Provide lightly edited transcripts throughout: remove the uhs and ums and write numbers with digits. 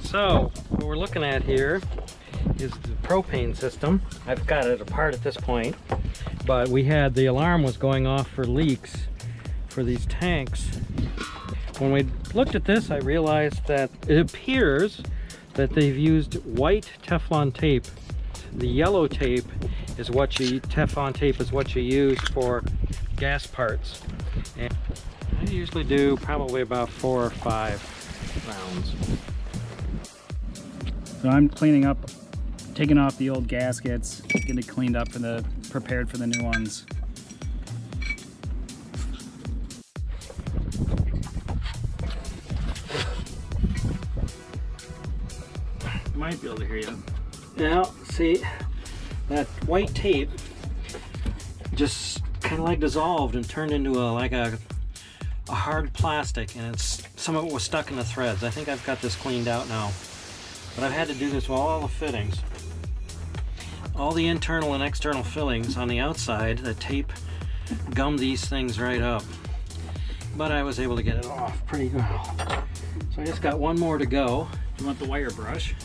So what we're looking at here is the propane system. I've got it apart at this point, but we had the alarm was going off for leaks for these tanks. When we looked at this, I realized that it appears that they've used white Teflon tape. The yellow tape is what Teflon tape is what you use for gas parts. And I usually do probably about 4 or 5 rounds. So I'm cleaning up, taking off the old gaskets, getting it cleaned up for prepared for the new ones. Might be able to hear you. Now, see, that white tape just kind of like dissolved and turned into like a hard plastic, and some of it was stuck in the threads. I think I've got this cleaned out now, but I've had to do this with all the fittings. All the internal and external fillings on the outside, the tape gummed these things right up, but I was able to get it off pretty well. So I just got one more to go. You want the wire brush?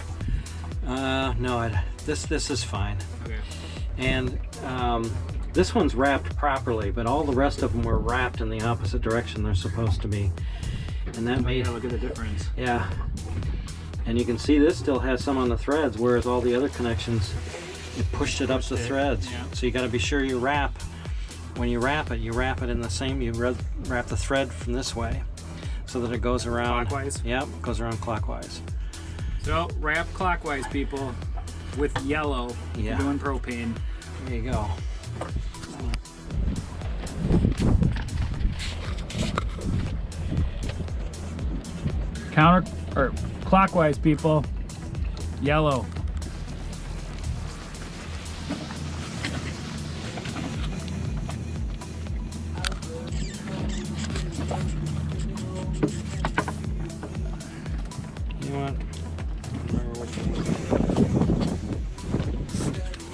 No, this is fine. Okay. And this one's wrapped properly, but all the rest of them were wrapped in the opposite direction they're supposed to be. And that made... Look at the difference. Yeah. And you can see this still has some on the threads, whereas all the other connections, it pushed it up the threads. Yeah. So you got to be sure you wrap. When you wrap it in the same, you wrap the thread from this way so that it goes around. Clockwise? Yep, goes around clockwise. So wrap clockwise, people, with yellow. Yeah. Doing propane. There you go. Clockwise, people. Yellow. You know what?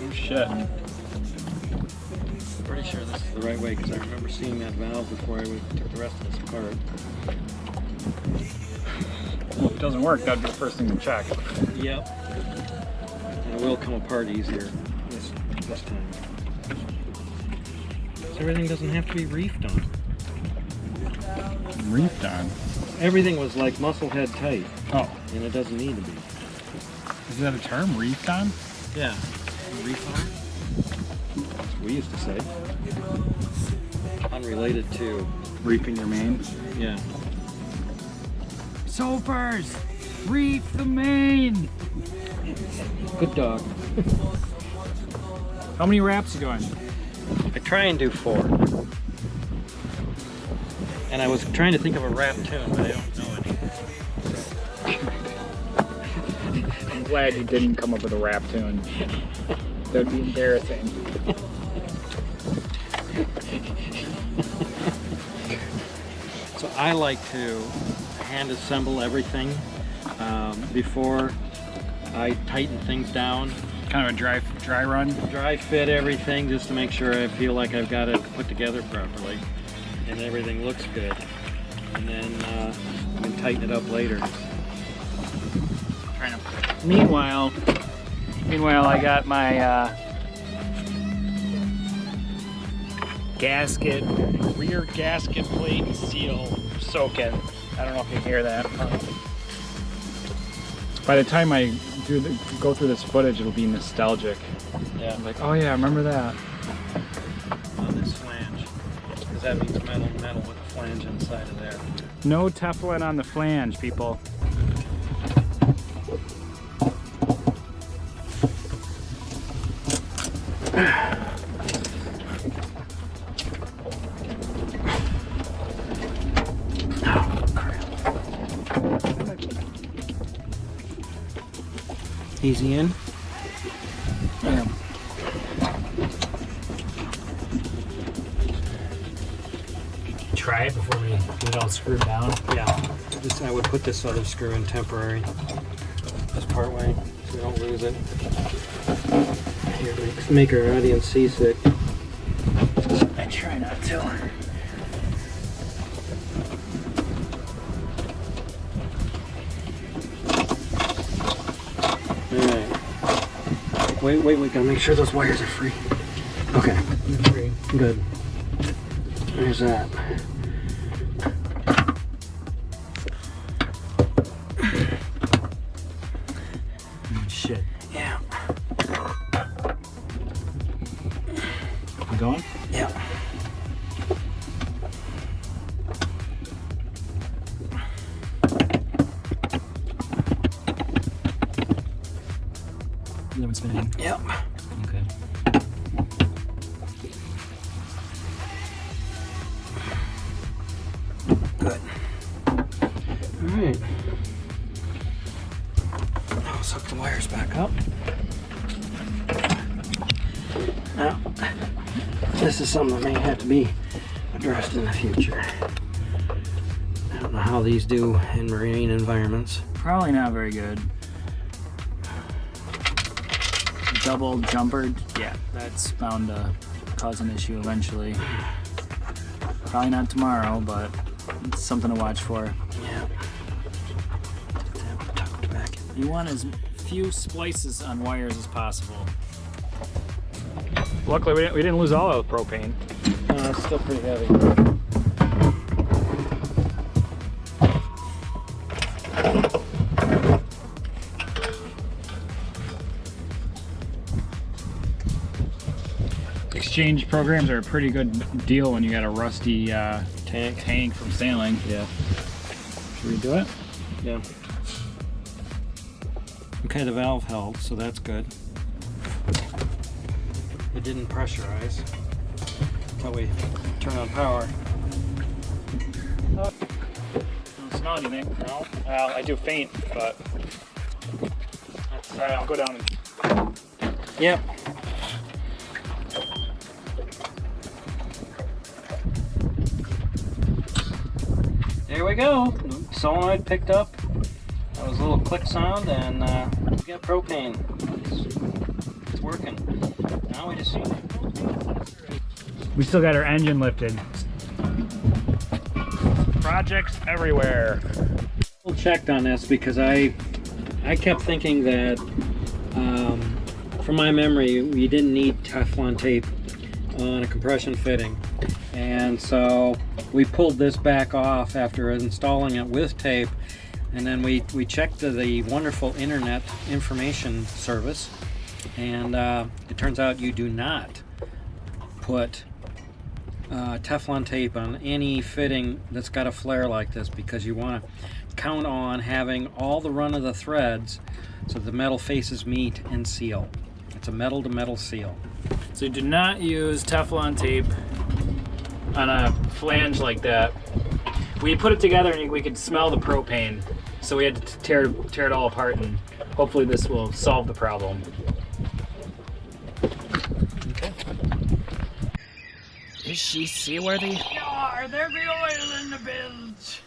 Oh shit. Pretty sure this is the right way because I remember seeing that valve before I took the rest of this apart. Well, if it doesn't work, that'd be the first thing to check. Yep. And it will come apart easier this time. So everything doesn't have to be reefed on. Reefed on? Everything was like muscle head tight. Oh. And it doesn't need to be. Is that a term? Reefed on? Yeah. Reef on? That's what we used to say. Unrelated to... Reefing your main? Yeah. Soapers! Reef the main! Good dog. How many wraps you doing? I try and do 4. And I was trying to think of a rap tune, but I don't know any. I'm glad you didn't come up with a rap tune. That would be embarrassing. So I like to hand assemble everything before I tighten things down. Kind of a dry run? Dry fit everything just to make sure I feel like I've got it put together properly and everything looks good. And then I can tighten it up later. Meanwhile, I got my gasket, rear gasket plate and seal soaking. I don't know if you can hear that. By the time I go through this footage, it'll be nostalgic. Yeah. I'm like, oh yeah, I remember that. On this flange, because that means metal with a flange inside of there. No Teflon on the flange, people. Easy in. Yeah. Try it before we get it all screwed down. Yeah. I would put this other screw in temporary. Just part way so we don't lose it. Here, make our audience seasick. I try not to. wait, gotta make sure those wires are free. Okay. Free. Good. There's that. Shit. Yeah. You going? Yeah. The other one's spinning. Yep. Okay. Good. Alright. Now let's hook the wires back up. Now, this is something that may have to be addressed in the future. I don't know how these do in marine environments. Probably not very good. Double jumpered, yeah, that's bound to cause an issue eventually. Probably not tomorrow, but it's something to watch for. Yeah. Tucked back in. You want as few splices on wires as possible. Luckily, we didn't lose all of the propane. It's still pretty heavy. Exchange programs are a pretty good deal when you got a rusty tank from sailing. Yeah. Should we do it? Yeah. Okay, the valve held, so that's good. It didn't pressurize until we turn on power. Don't smell anything. No. Well, I do faint, but alright, I'll go down and... Yep. There we go. Solenoid picked up. That was a little click sound, and we got propane. It's working. Now we just see. We still got our engine lifted. Projects everywhere. Checked on this because I kept thinking that from my memory we didn't need Teflon tape on a compression fitting, and so we pulled this back off after installing it with tape, and then we checked the wonderful internet information service, and it turns out you do not put Teflon tape on any fitting that's got a flare like this, because you want to count on having all the run of the threads so the metal faces meet and seal. It's a metal to metal seal. So do not use Teflon tape on a flange like that. We put it together and we could smell the propane, so we had to tear it all apart, and hopefully this will solve the problem. Okay. Is she seaworthy? Yeah, there be oil in the bilge.